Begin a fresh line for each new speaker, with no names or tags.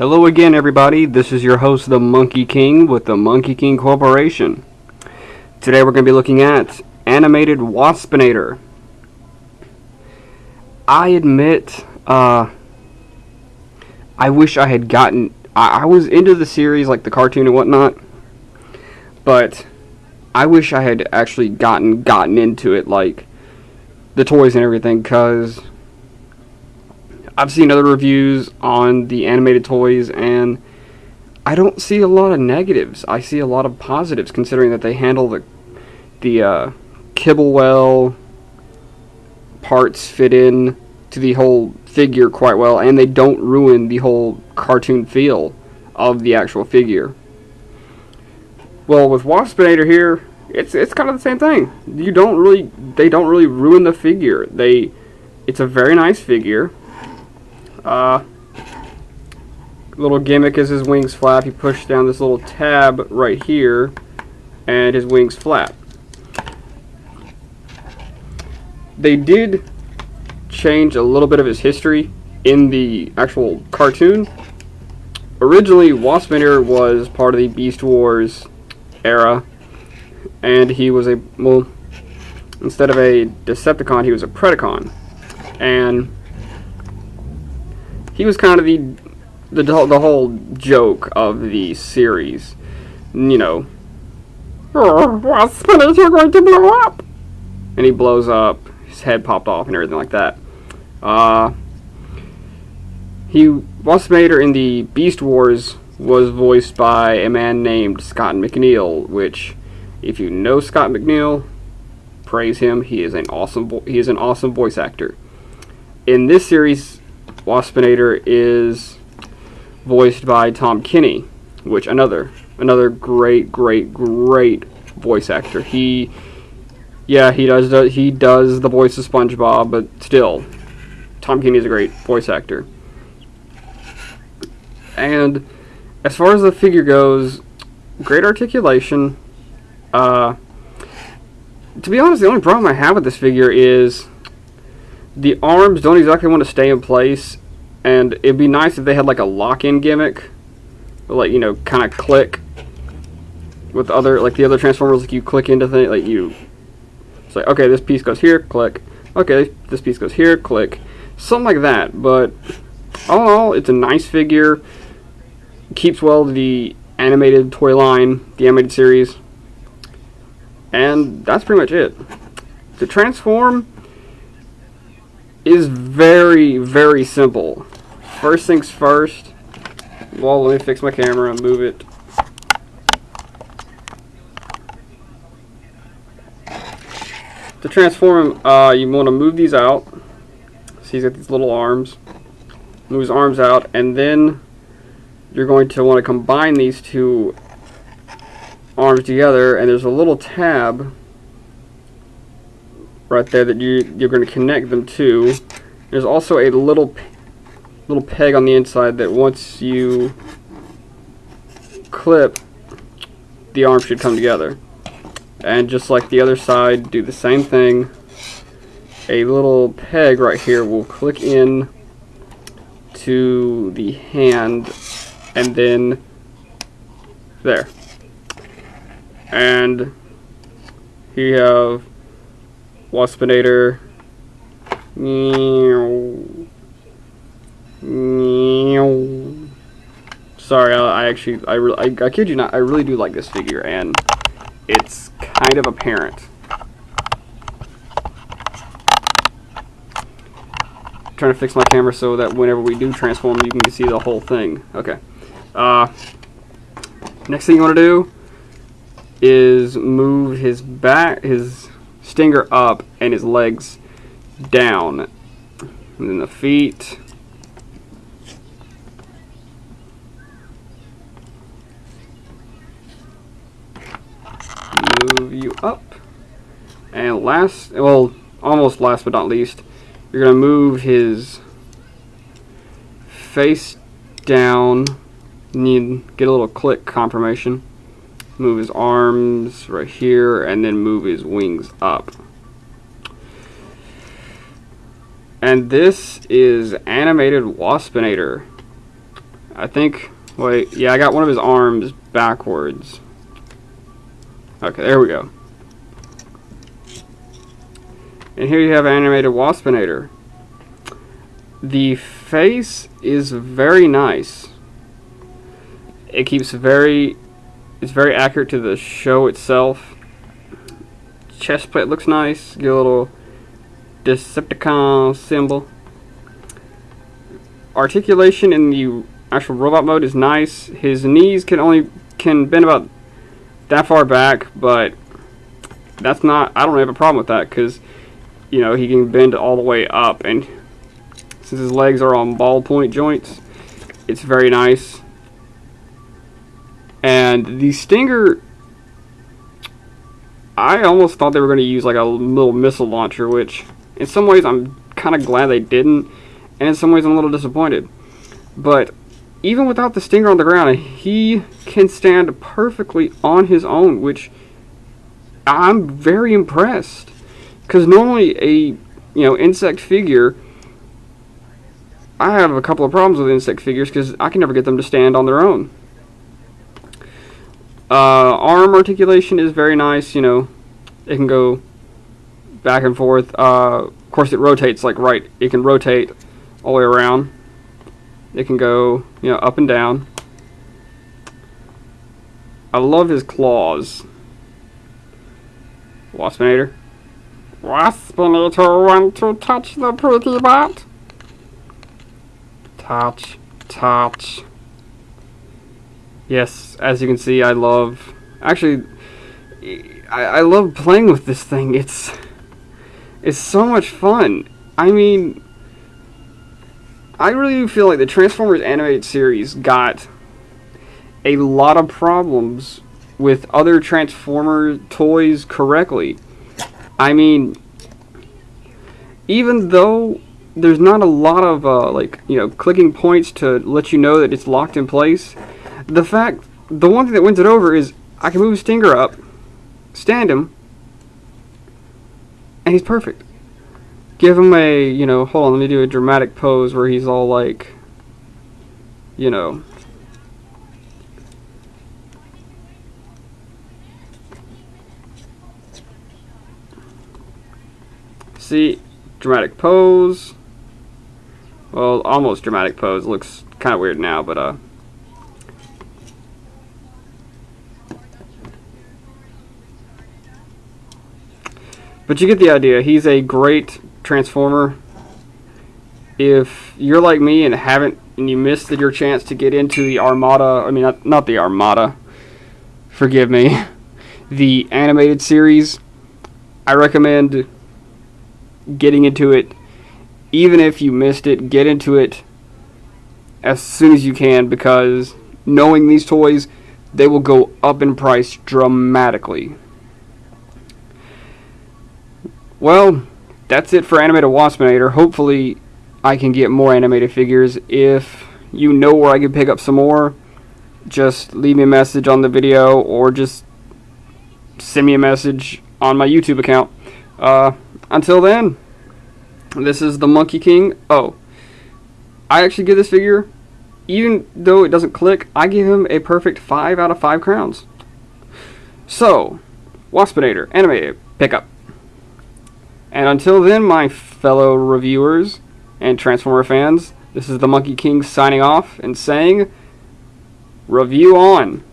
Hello again, everybody. This is your host, the Monkey King, with the Monkey King Corporation. Today we're going to be looking at animated Waspinator. I admit, I wish I had gotten... I was into the series, like the cartoon and whatnot, but I wish I had actually gotten into it, like the toys and everything, because I've seen other reviews on the animated toys, and I don't see a lot of negatives. I see a lot of positives, considering that they handle the kibble well, parts fit in to the whole figure quite well, and they don't ruin the whole cartoon feel of the actual figure. Well, with Waspinator here, it's kind of the same thing. They don't really ruin the figure. It's a very nice figure. Little gimmick is his wings flap. You push down this little tab right here, and his wings flap. They did change a little bit of his history in the actual cartoon. Originally, Waspinator was part of the Beast Wars era, and he was instead of a Decepticon, he was a Predacon, and he was kind of the whole joke of the series. You know, Waspinator going to blow up, and he blows up. His head popped off and everything like that. Waspinator in the Beast Wars was voiced by a man named Scott McNeil, which, if you know Scott McNeil, praise him. He is an awesome voice actor. In this series, Waspinator is voiced by Tom Kenny, which another great voice actor. He does the voice of SpongeBob, but still, Tom Kenny is a great voice actor. And as far as the figure goes, great articulation. To be honest, the only problem I have with this figure is the arms don't exactly want to stay in place, and it'd be nice if they had like a lock-in gimmick, like, you know, kind of click with the other Transformers. Like, you click into things, like it's like, okay, this piece goes here, click. Okay, this piece goes here, click. Something like that. But all in all, it's a nice figure. Keeps well to the animated toy line, the animated series, and that's pretty much it. The transform is very simple. First things first. Well, let me fix my camera and move it. To transform him, you want to move these out. So he's got these little arms. Move his arms out, and then you're going to want to combine these two arms together, and there's a little tab right there that you're going to connect them to. There's also a little peg on the inside that once you clip, the arms should come together. And just like the other side, do the same thing. A little peg right here will click in to the hand, and then there. And here you have Waspinator. Sorry, I kid you not, I really do like this figure, and it's kind of apparent. I'm trying to fix my camera so that whenever we do transform, you can see the whole thing. Okay. Next thing you want to do is move his stinger up and his legs down, and then the feet. Move you up, and almost last but not least, you're gonna move his face down. Get a little click confirmation. Move his arms right here, and then move his wings up. And this is animated Waspinator. I think, wait, yeah, I got one of his arms backwards. Okay, there we go. And here you have animated Waspinator. The face is very nice. It keeps it's very accurate to the show itself. Chest plate looks nice. Get a little Decepticon symbol. Articulation in the actual robot mode is nice. His knees can bend about that far back, but that's not, I don't have a problem with that, because you know, he can bend all the way up, and since his legs are on ballpoint joints, it's very nice. And the Stinger, I almost thought they were going to use like a little missile launcher, which in some ways I'm kind of glad they didn't, and in some ways I'm a little disappointed. But even without the Stinger on the ground, he can stand perfectly on his own, which I'm very impressed. Because normally a insect figure, I have a couple of problems with insect figures because I can never get them to stand on their own. Arm articulation is very nice. You know, it can go back and forth. Of course, it rotates like right. It can rotate all the way around. It can go up and down. I love his claws. Waspinator. Waspinator, want to touch the pretty bot? Touch, touch. Yes, as you can see, I love... Actually, I love playing with this thing. It's so much fun. I mean, I really feel like the Transformers animated series got a lot of problems with other Transformer toys correctly. I mean, even though there's not a lot of clicking points to let you know that it's locked in place, the one thing that wins it over is I can move Stinger up, stand him, and he's perfect. Give him a, hold on, let me do a dramatic pose where he's all like, see, dramatic pose. Well, almost dramatic pose. Looks kind of weird now, but you get the idea. He's a great Transformer. If you're like me and you missed your chance to get into the Armada, I mean not the Armada, forgive me, the animated series, I recommend getting into it. Even if you missed it, get into it as soon as you can, because knowing these toys, they will go up in price dramatically. Well, that's it for animated Waspinator. Hopefully I can get more animated figures. If you know where I can pick up some more, just leave me a message on the video or just send me a message on my YouTube account. Until then, this is the Monkey King. Oh, I actually give this figure, even though it doesn't click, I give him a perfect 5 out of 5 crowns. So, Waspinator, animated, pick up. And until then, my fellow reviewers and Transformer fans, this is the Monkey King signing off and saying, review on.